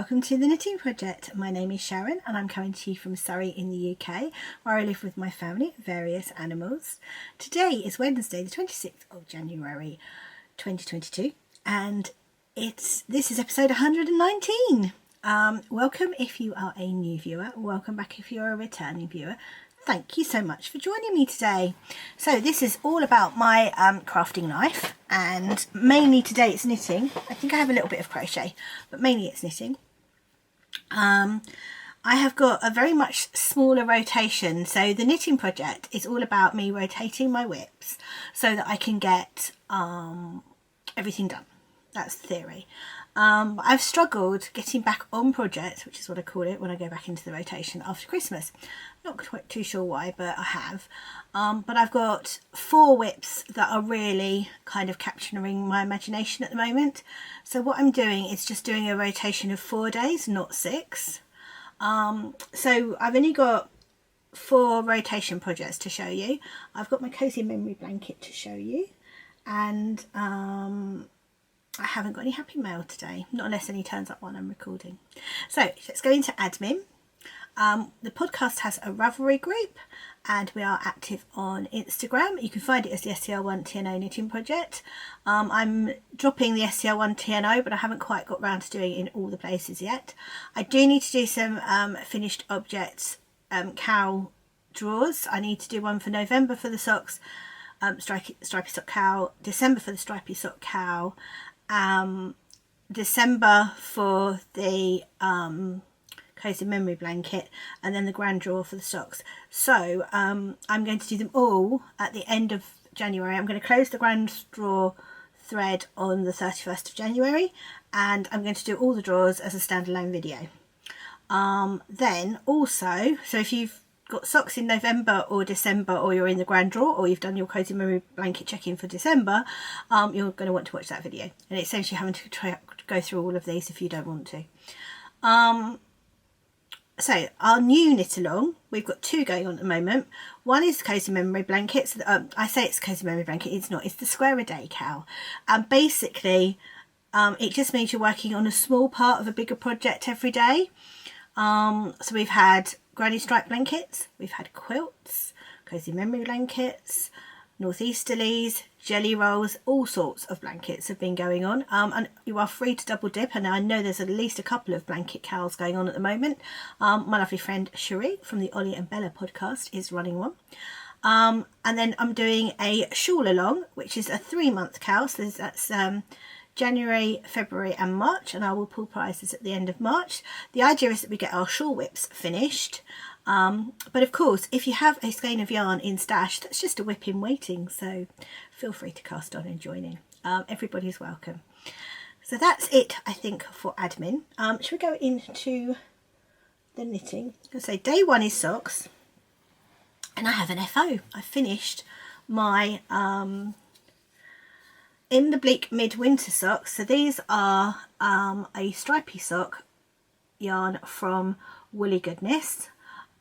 welcome to the Knitting Project. My name is Sharon and I'm coming to you from Surrey in the UK, where I live with my family, various animals. Today is Wednesday the 26th of January 2022 and this is episode 119. Welcome if you are a new viewer, welcome back if you're a returning viewer. Thank you so much for joining me today. So this is all about my crafting life, and mainly today it's knitting. I think I have a little bit of crochet, but mainly it's knitting. I have got a very much smaller rotation, so the knitting project is all about me rotating my whips so that I can get everything done. That's the theory. I've struggled getting back on project, which is what I call it when I go back into the rotation after Christmas. Not quite too sure why, but I have. But I've got 4 whips that are really kind of capturing my imagination at the moment. So what I'm doing is just doing a rotation of 4 days, not 6. So I've only got 4 rotation projects to show you. I've got my Cosy Memory blanket to show you, and I haven't got any happy mail today, not unless any turns up while I'm recording. So let's go into admin. The podcast has a Ravelry group and we are active on Instagram. You can find it as the SCL1 TNO Knitting Project. I'm dropping the SCL1 TNO, but I haven't quite got round to doing it in all the places yet. I do need to do some finished objects cowl drawers. I need to do one for November for the socks, stripy sock cowl, December for the stripy sock cowl, December for the Cosy Memory blanket, and then the grand drawer for the socks. So I'm going to do them all at the end of January. I'm going to close the grand drawer thread on the 31st of January, and I'm going to do all the drawers as a standalone video. Then also, so if you've got socks in November or December, or you're in the grand drawer, or you've done your Cosy Memory blanket check-in for December, you're going to want to watch that video, and it saves you having to go through all of these if you don't want to. So our new knit along, we've got 2 going on at the moment. One is the Cosy Memory blankets. I say it's Cosy Memory blanket, it's not, it's the square a day cowl, and basically it just means you're working on a small part of a bigger project every day. So we've had granny stripe blankets, we've had quilts, Cosy Memory blankets, northeasterlies, jelly rolls, all sorts of blankets have been going on, and you are free to double dip, and I know there's at least a couple of blanket cowls going on at the moment. My lovely friend Cherie from the Ollie and Bella podcast is running one, and then I'm doing a shawl along, which is a 3-month cowl, so that's January, February and March, and I will pull prizes at the end of March. The idea is that we get our shawl whips finished, but of course if you have a skein of yarn in stash, that's just a whip in waiting, so feel free to cast on and join in. Everybody's welcome. So that's it, I think, for admin. Should we go into the knitting? I'm going to say day 1 is socks, and I have an FO. I finished my in the Bleak midwinter socks. So these are a stripy sock yarn from Woolly Goodness.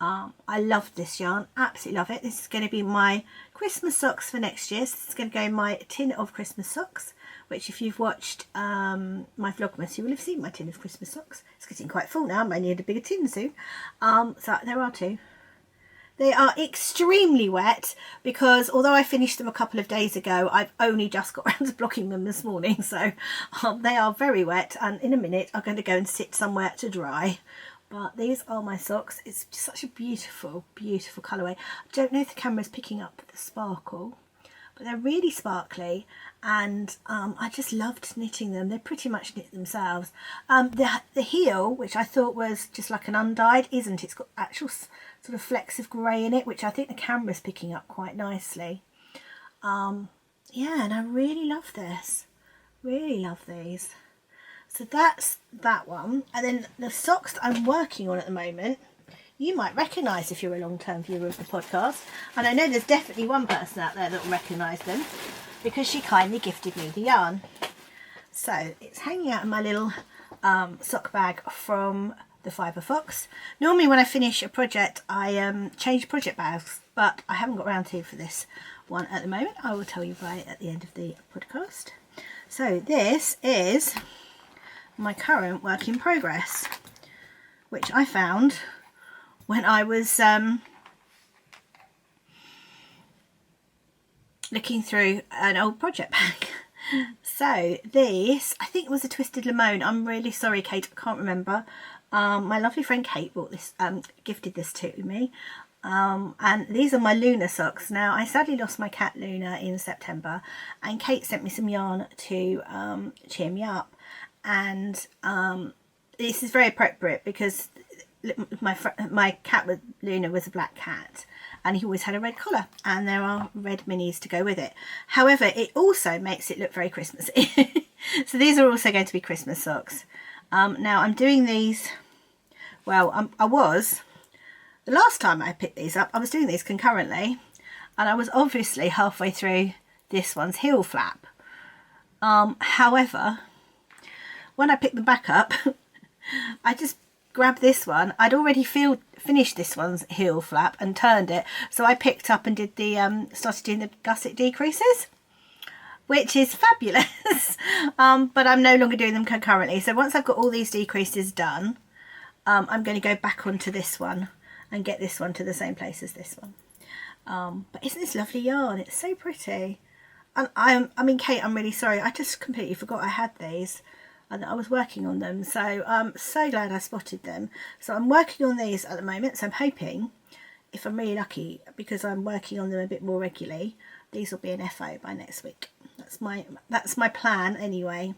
I love this yarn, absolutely love it. This is going to be my Christmas socks for next year. So this is going to go in my tin of Christmas socks, which if you've watched my Vlogmas, you will have seen my tin of Christmas socks. It's getting quite full now, I might need a bigger tin soon. So there are 2. They are extremely wet because although I finished them a couple of days ago, I've only just got around to blocking them this morning. So they are very wet, and in a minute I'm going to go and sit somewhere to dry. But these are my socks. It's such a beautiful, beautiful colourway. I don't know if the camera's picking up the sparkle, but they're really sparkly, and I just loved knitting them. They pretty much knit themselves. The heel, which I thought was just like an undyed, isn't. It's got actual sort of flecks of grey in it, which I think the camera's picking up quite nicely. Yeah, and I really love this. Really love these. So that's that one. And then the socks that I'm working on at the moment, you might recognise if you're a long-term viewer of the podcast. And I know there's definitely one person out there that will recognise them because she kindly gifted me the yarn. So it's hanging out in my little sock bag from the Fibre Fox. Normally when I finish a project I change project bags, but I haven't got around to for this one at the moment. I will tell you about it at the end of the podcast. So this is my current work in progress, which I found when I was looking through an old project pack. So this, I think it was a Twisted Limone. I'm really sorry, Kate, I can't remember. My lovely friend Kate bought this, gifted this to me. And these are my Luna socks. Now, I sadly lost my cat Luna in September, and Kate sent me some yarn to cheer me up. And this is very appropriate because my cat with Luna was a black cat, and he always had a red collar, and there are red minis to go with it. However, it also makes it look very Christmassy. So these are also going to be Christmas socks. Now I'm doing these, well, the last time I picked these up, I was doing these concurrently, and I was obviously halfway through this one's heel flap. However, when I picked them back up, I just grabbed this one. I'd already finished this one's heel flap and turned it, so I picked up and did the started doing the gusset decreases, which is fabulous. But I'm no longer doing them concurrently. So once I've got all these decreases done, I'm going to go back onto this one and get this one to the same place as this one. But isn't this lovely yarn? It's so pretty. And I mean, Kate, I'm really sorry. I just completely forgot I had these and I was working on them. So I'm so glad I spotted them. So I'm working on these at the moment. So I'm hoping, if I'm really lucky, because I'm working on them a bit more regularly, these will be an FO by next week. That's my plan anyway.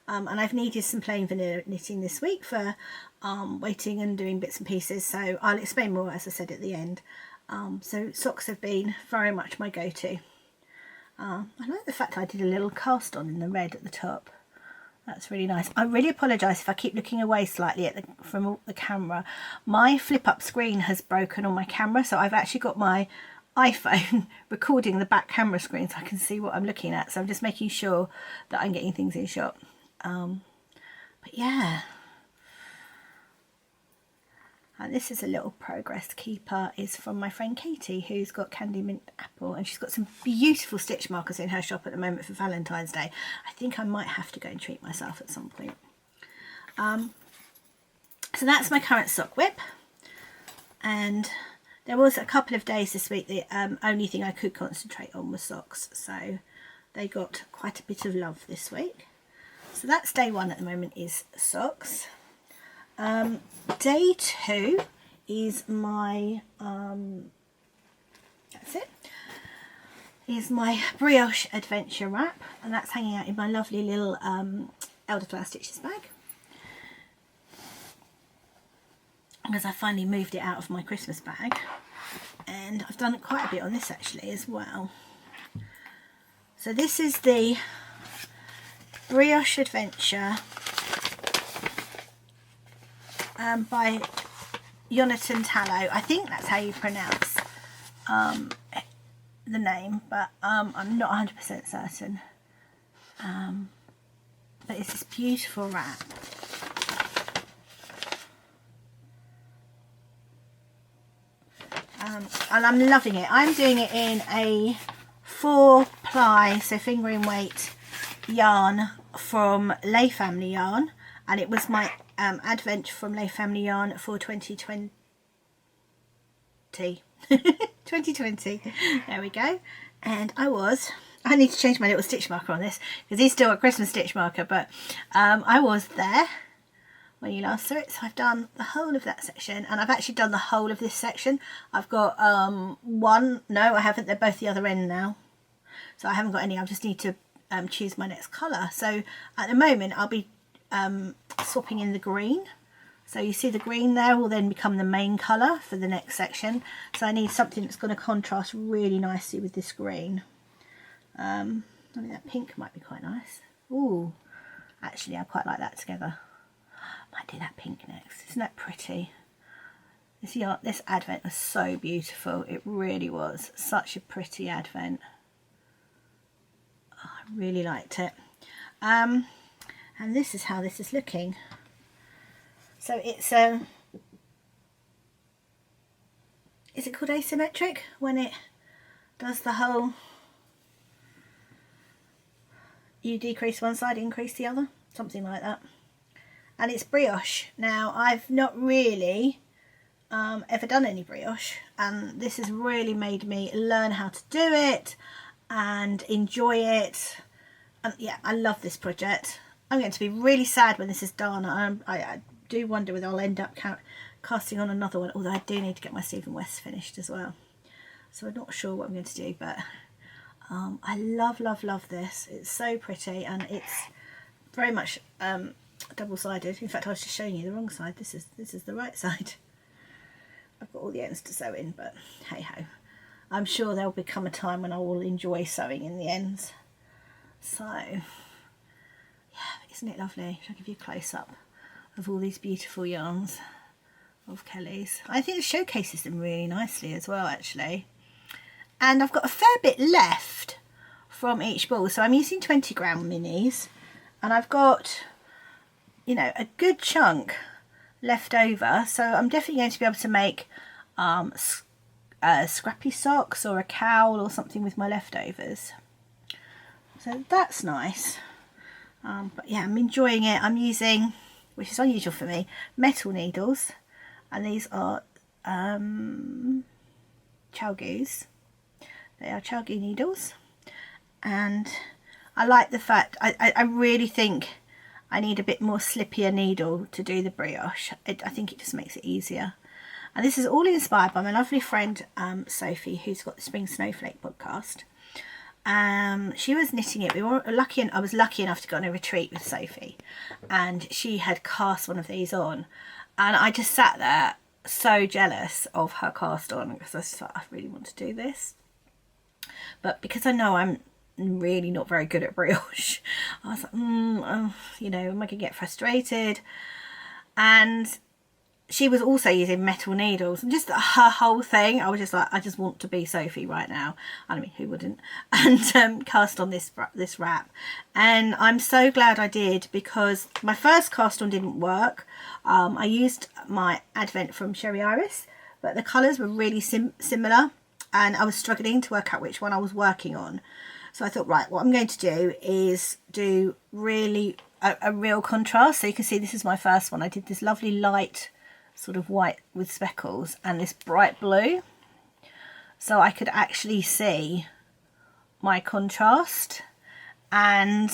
And I've needed some plain vanilla knitting this week for waiting and doing bits and pieces, so I'll explain more as I said at the end. So socks have been very much my go-to. I like the fact I did a little cast on in the red at the top. That's really nice. I really apologise if I keep looking away slightly from the camera. My flip-up screen has broken on my camera, so I've actually got my iPhone recording the back camera screen so I can see what I'm looking at. So I'm just making sure that I'm getting things in shot. But yeah. And this is a little progress keeper, is from my friend Katie, who's got Candy Mint Apple, and she's got some beautiful stitch markers in her shop at the moment for Valentine's Day. I think I might have to go and treat myself at some point. So that's my current sock whip, and there was a couple of days this week the only thing I could concentrate on was socks, so they got quite a bit of love this week. So that's day one at the moment, is socks. Day two is my that's it, is my Brioche adventure wrap, and that's hanging out in my lovely little elderflower stitches bag, because I finally moved it out of my Christmas bag, and I've done quite a bit on this actually as well. So this is the Brioche adventure by Jonatan Tollow. I think that's how you pronounce the name, but I'm not 100% certain. But it's this beautiful wrap. And I'm loving it. I'm doing it in a 4-ply, so fingering weight yarn from Lay Family Yarn, and it was my advent from Lay Family Yarn for 2020. 2020. There we go. And I need to change my little stitch marker on this because he's still a Christmas stitch marker, but I was there when you last saw it. So I've done the whole of that section, and I've actually done the whole of this section. I've got one, no I haven't, they're both the other end now, so I haven't got any. I just need to choose my next colour. So at the moment I'll be swapping in the green, so you see the green there will then become the main colour for the next section, so I need something that's going to contrast really nicely with this green. I think that pink might be quite nice. Ooh, actually I quite like that together. Might do that pink next. Isn't that pretty? This advent was so beautiful. It really was such a pretty advent. Oh, I really liked it. And this is how this is looking. So it's is it called asymmetric when it does the whole, you decrease one side, increase the other, something like that. and it's brioche. Now I've not really ever done any brioche, and this has really made me learn how to do it and enjoy it. And yeah, I love this project. I'm going to be really sad when this is done. I do wonder whether I'll end up casting on another one, although I do need to get my Stephen West finished as well, so I'm not sure what I'm going to do, but I love this. It's so pretty, and it's very much double-sided. In fact, I was just showing you the wrong side. This is the right side. I've got all the ends to sew in, but hey ho, I'm sure there'll become a time when I will enjoy sewing in the ends. So yeah, isn't it lovely? Shall I give you a close-up of all these beautiful yarns of Kelly's? I think it showcases them really nicely as well, actually. And I've got a fair bit left from each ball, so I'm using 20 gram minis, and I've got, you know, a good chunk left over, so I'm definitely going to be able to make scrappy socks or a cowl or something with my leftovers, so that's nice. But yeah, I'm enjoying it. I'm using, which is unusual for me, metal needles, and these are Chalgoos. They are Chalgoo needles, and I like the fact, I really think I need a bit more slippier needle to do the brioche. I think it just makes it easier. And this is all inspired by my lovely friend Sophie, who's got the Spring Snowflake podcast. She was knitting it. I was lucky enough to go on a retreat with Sophie, and she had cast one of these on, and I just sat there so jealous of her cast on, because I just thought, I really want to do this. But because I know I'm really not very good at brioche, I was like, you know, am I gonna get frustrated? And she was also using metal needles, and just her whole thing, I was just like, I just want to be Sophie right now. I mean, who wouldn't? And cast on this wrap, and I'm so glad I did, because my first cast on didn't work. I used my Advent from Sherry Iris, but the colours were really similar, and I was struggling to work out which one I was working on. So I thought, right, what I'm going to do is do really a real contrast. So you can see this is my first one. I did this lovely light sort of white with speckles and this bright blue, so I could actually see my contrast, and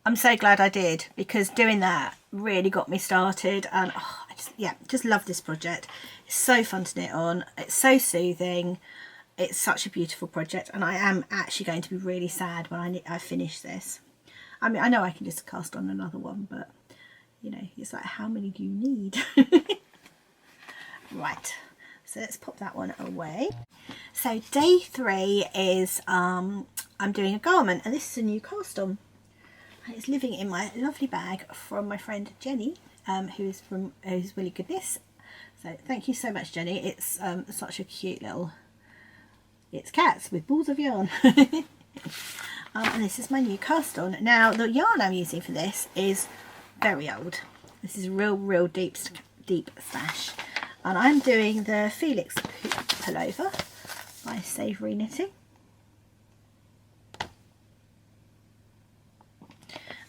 I'm so glad I did, because doing that really got me started. And I just love this project. It's so fun to knit on. It's so soothing. It's such a beautiful project, and I am actually going to be really sad when I finish this. I mean, I know I can just cast on another one, but you know, it's like, how many do you need? Right, so let's pop that one away. So day 3 is I'm doing a garment, and this is a new cast on. It's living in my lovely bag from my friend Jenny, who's Willy Goodness. So thank you so much, Jenny. It's such a cute little, it's cats with balls of yarn. And this is my new cast on. Now the yarn I'm using for this is very old. This is real deep stash, and I'm doing the Felix Pullover by Savory Knitting.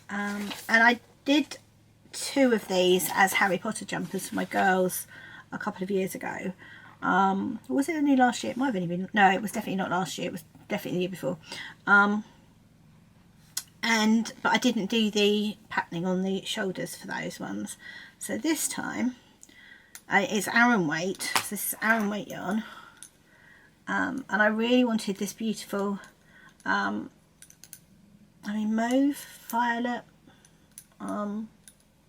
And I did 2 of these as Harry Potter jumpers for my girls a couple of years ago. Was it only last year? It might have only been, no, it was definitely not last year, it was definitely the year before. But I didn't do the patterning on the shoulders for those ones. So this time it's Aran weight. So this is Aran weight yarn, and I really wanted this beautiful mauve, violet,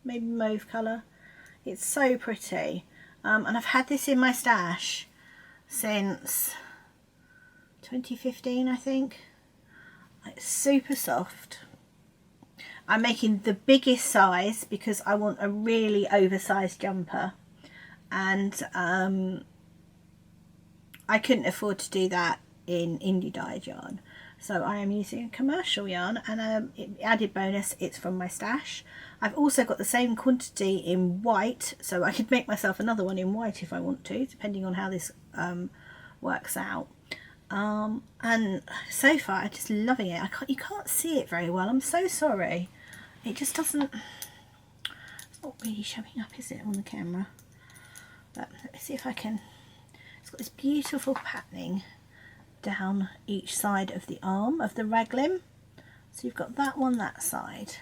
maybe mauve colour. It's so pretty, and I've had this in my stash since 2015, I think. It's super soft. I'm making the biggest size because I want a really oversized jumper, and I couldn't afford to do that in indie dyed yarn, so I am using a commercial yarn, and added bonus, it's from my stash. I've also got the same quantity in white, so I could make myself another one in white if I want to, depending on how this works out. And so far I'm just loving it. You can't see it very well, I'm so sorry. It just doesn't, it's not really showing up, is it, on the camera? But let me see if I can. It's got this beautiful patterning down each side of the arm of the raglan. So you've got that one that side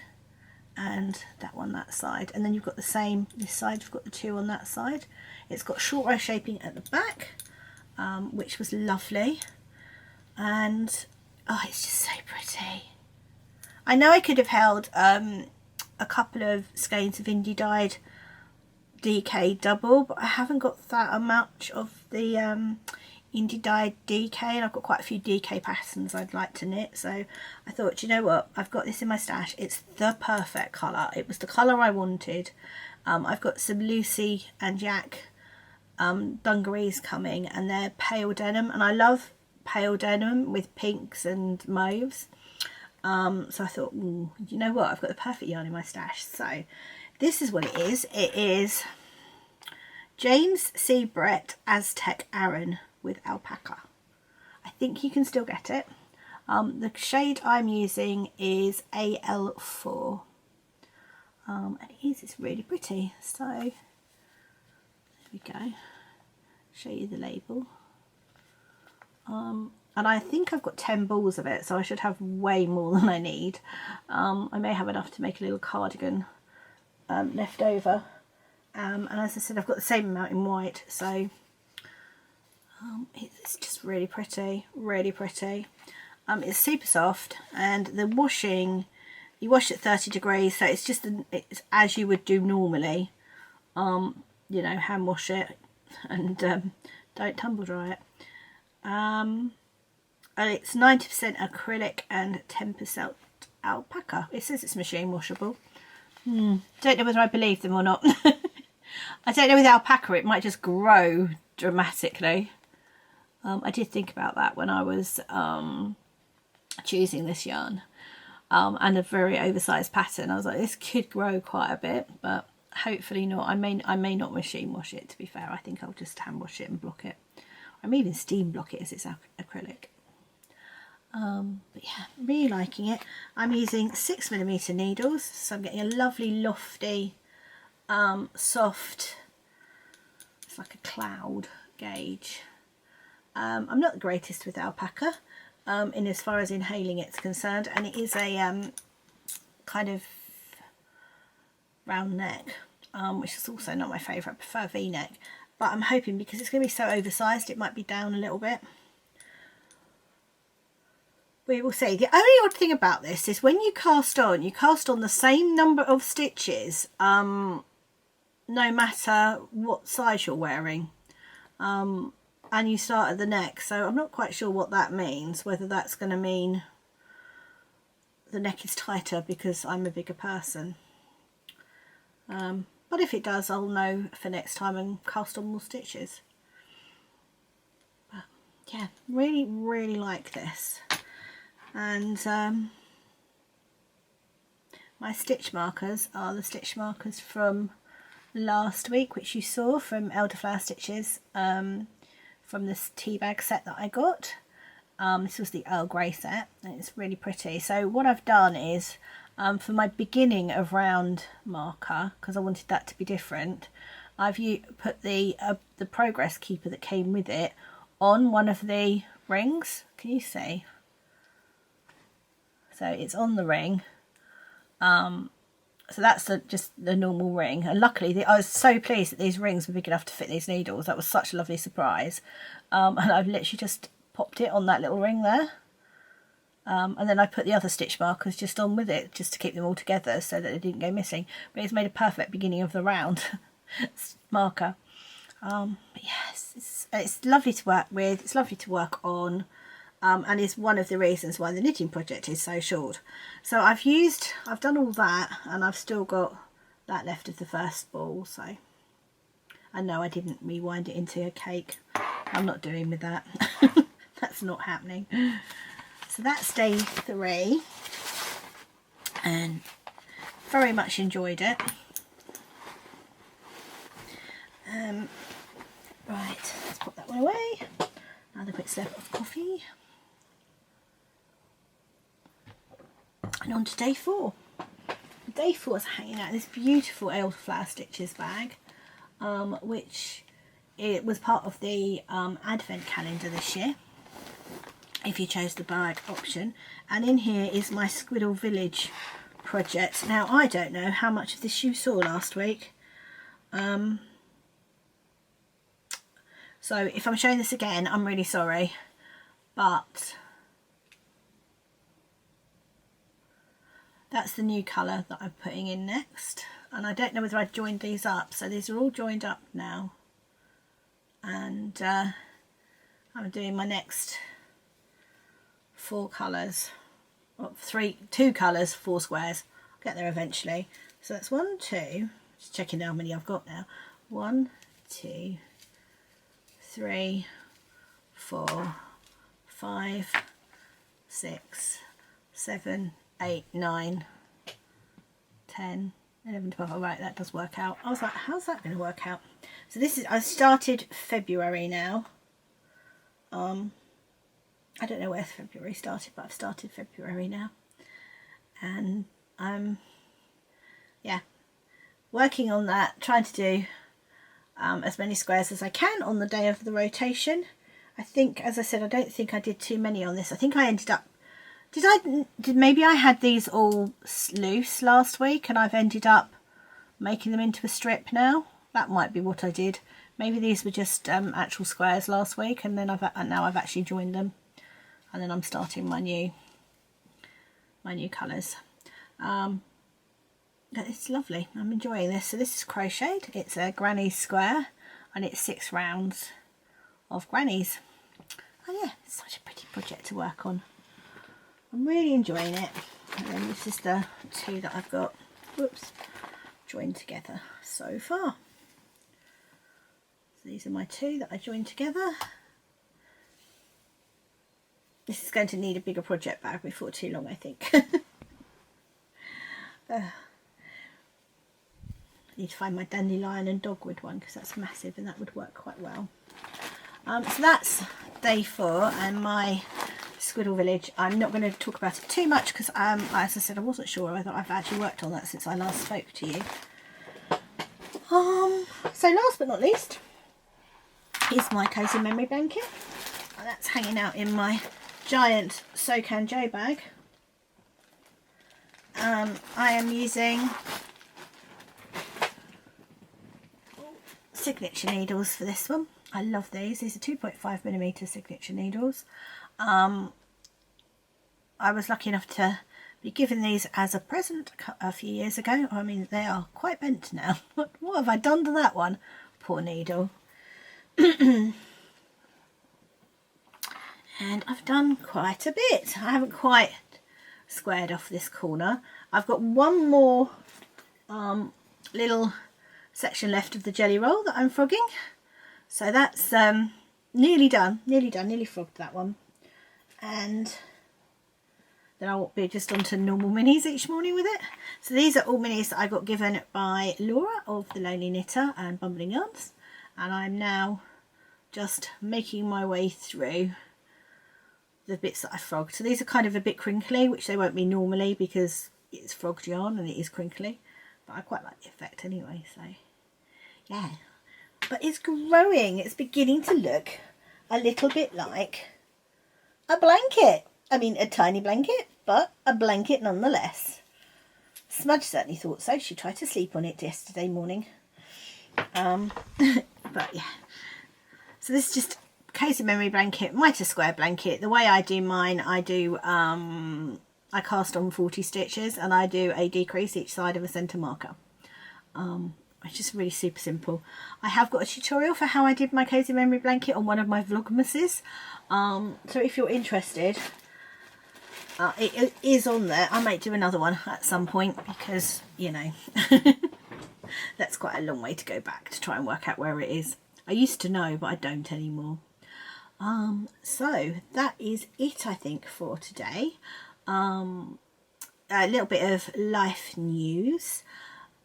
and that one that side, and then you've got the same this side, you've got the two on that side. It's got short row shaping at the back, which was lovely, and oh, it's just so pretty. I know I could have held a couple of skeins of indie dyed DK double, but I haven't got that much of the indie dyed DK, and I've got quite a few DK patterns I'd like to knit, so I thought, you know what, I've got this in my stash. It's the perfect colour. It was the colour I wanted. I've got some Lucy and Jack dungarees coming, and they're pale denim, and I love pale denim with pinks and mauves. So I thought, you know what, I've got the perfect yarn in my stash. So this is what it is. It is James C. Brett Aztec Aran with alpaca. I think you can still get it. The shade I'm using is AL4, and it's really pretty. So there we go, show you the label. And I think I've got 10 balls of it, so I should have way more than I need. I may have enough to make a little cardigan left over, and as I said, I've got the same amount in white, so it's just really pretty, really pretty. It's super soft, and the washing, you wash at 30 degrees, so it's just it's as you would do normally. You know, hand wash it, and don't tumble dry it. And it's 90% acrylic and 10% alpaca. It says it's machine washable. Don't know whether I believe them or not. I don't know, with alpaca it might just grow dramatically. I did think about that when I was choosing this yarn, and a very oversized pattern. I was like, this could grow quite a bit, but hopefully not. I may not machine wash it, to be fair. I think I'll just hand wash it and block it. I may even steam block it as it's acrylic. But yeah, really liking it. I'm using 6mm needles, so I'm getting a lovely lofty, soft, it's like a cloud gauge. I'm not the greatest with alpaca in as far as inhaling it's concerned, and it is a kind of round neck, which is also not my favourite. I prefer V-neck, but I'm hoping, because it's going to be so oversized, it might be down a little bit. We will see. The only odd thing about this is when you cast on the same number of stitches, no matter what size you're wearing, and you start at the neck. So I'm not quite sure what that means, whether that's going to mean the neck is tighter because I'm a bigger person. But if it does, I'll know for next time and cast on more stitches. But yeah, really, really like this. And my stitch markers are the stitch markers from last week, which you saw from Elderflower Stitches, from this tea bag set that I got. This was the Earl Grey set, and it's really pretty. So what I've done is, for my beginning of round marker, because I wanted that to be different, I've put the progress keeper that came with it on one of the rings. Can you see? So it's on the ring. So that's just the normal ring, and luckily I was so pleased that these rings were big enough to fit these needles. That was such a lovely surprise. And I've literally just popped it on that little ring there, and then I put the other stitch markers just on with it, just to keep them all together so that they didn't go missing. But it's made a perfect beginning of the round marker. But yes, it's lovely to work with, it's lovely to work on. And is one of the reasons why the knitting project is so short. So I've done all that, and I've still got that left of the first ball. So I know I didn't rewind it into a cake. I'm not doing with that. That's not happening. So that's day 3, and very much enjoyed it. Right, let's put that one away. Another quick slip of coffee. And on to day 4. day 4 is hanging out in this beautiful elderflower stitches bag, which it was part of the advent calendar this year, if you chose the bag option. And in here is my Squiddle Village project. Now I don't know how much of this you saw last week, so if I'm showing this again, I'm really sorry, but that's the new colour that I'm putting in next. And I don't know whether I joined these up, so these are all joined up now, and I'm doing my next 4 colours, or 2 colours, 4 squares. I'll get there eventually. So that's 1, 2, just checking how many I've got now. 1, 2, 3, 4, 5, 6, 7, 8, 9, 10, 11, 12. All right, that does work out. I was like, how's that going to work out? So this is, I started February now. I don't know where February started, but I've started February now, and I'm working on that, trying to do as many squares as I can on the day of the rotation. I think, as I said, I don't think I did too many on this. I think I ended up, maybe I had these all loose last week and I've ended up making them into a strip now. That might be what I did. Maybe these were just actual squares last week, and then now I've actually joined them, and then I'm starting my new colours. It's lovely. I'm enjoying this. So this is crocheted. It's a granny square, and it's 6 rounds of grannies. Oh yeah, it's such a pretty project to work on. I'm really enjoying it. And then this is the 2 that I've got, whoops, joined together so far. So these are my 2 that I joined together. This is going to need a bigger project bag before too long, I think. I need to find my dandelion and dogwood one, because that's massive and that would work quite well. So that's day 4 and my Squiddle Village. I'm not going to talk about it too much because, as I said, I wasn't sure whether I've actually worked on that since I last spoke to you. So last but not least is my Cosy Memory blanket, and that's hanging out in my giant Socan Joe bag. I am using signature needles for this one. I love these. These are 2.5mm signature needles. I was lucky enough to be given these as a present a few years ago. I mean, they are quite bent now. What have I done to that one? Poor needle. And I've done quite a bit. I haven't quite squared off this corner. I've got one more little section left of the jelly roll that I'm frogging. So that's nearly done, nearly frogged that one. And then I'll be just onto normal minis each morning with it. So these are all minis that I got given by Laura of The Lonely Knitter and Bumbling Yarns. And I'm now just making my way through the bits that I frogged. So these are kind of a bit crinkly, which they won't be normally because it's frogged yarn and it is crinkly. But I quite like the effect anyway, so yeah. But it's growing. It's beginning to look a little bit like a blanket. I mean, a tiny blanket, but a blanket nonetheless. Smudge certainly thought so. She tried to sleep on it yesterday morning. But yeah. So this is just Cosy Memory blanket, mitre square blanket. The way I do mine, I do I cast on 40 stitches and I do a decrease each side of a centre marker. It's just really super simple. I have got a tutorial for how I did my Cosy Memory blanket on one of my vlogmases. So if you're interested, it is on there. I might do another one at some point because, you know, that's quite a long way to go back to try and work out where it is. I used to know, but I don't anymore. So that is it, I think, for today. A little bit of life news.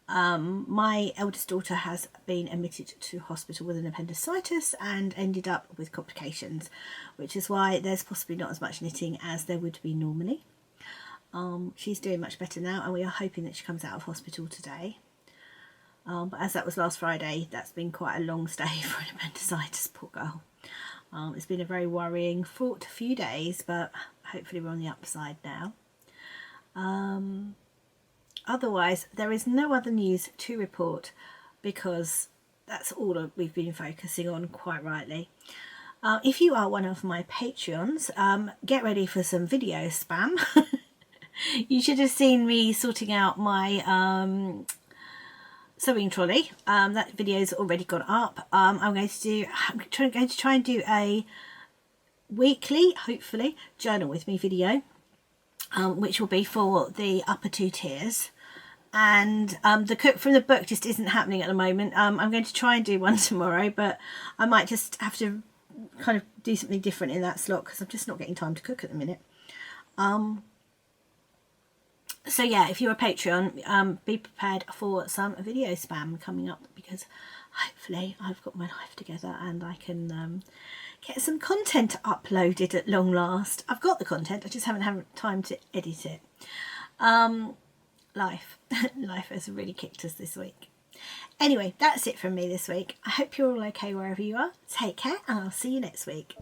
My eldest daughter has been admitted to hospital with an appendicitis and ended up with complications, which is why there's possibly not as much knitting as there would be normally. She's doing much better now, and we are hoping that she comes out of hospital today. But as that was last Friday, that's been quite a long stay for an appendicitis, poor girl. It's been a very worrying, fraught few days, but hopefully we're on the upside now. Otherwise, there is no other news to report, because that's all that we've been focusing on, quite rightly. If you are one of my Patreons, get ready for some video spam. You should have seen me sorting out my sewing trolley. That video's already gone up. I'm going to try and do a weekly, hopefully, journal with me video, which will be for the upper 2 tiers. And the cook from the book just isn't happening at the moment. I'm going to try and do one tomorrow, but I might just have to kind of do something different in that slot, because I'm just not getting time to cook at the minute. So yeah, if you're a Patreon, be prepared for some video spam coming up, because hopefully I've got my life together and I can get some content uploaded at long last. I've got the content, I just haven't had time to edit it. Life has really kicked us this week. Anyway, that's it from me this week. I hope you're all okay wherever you are. Take care, and I'll see you next week.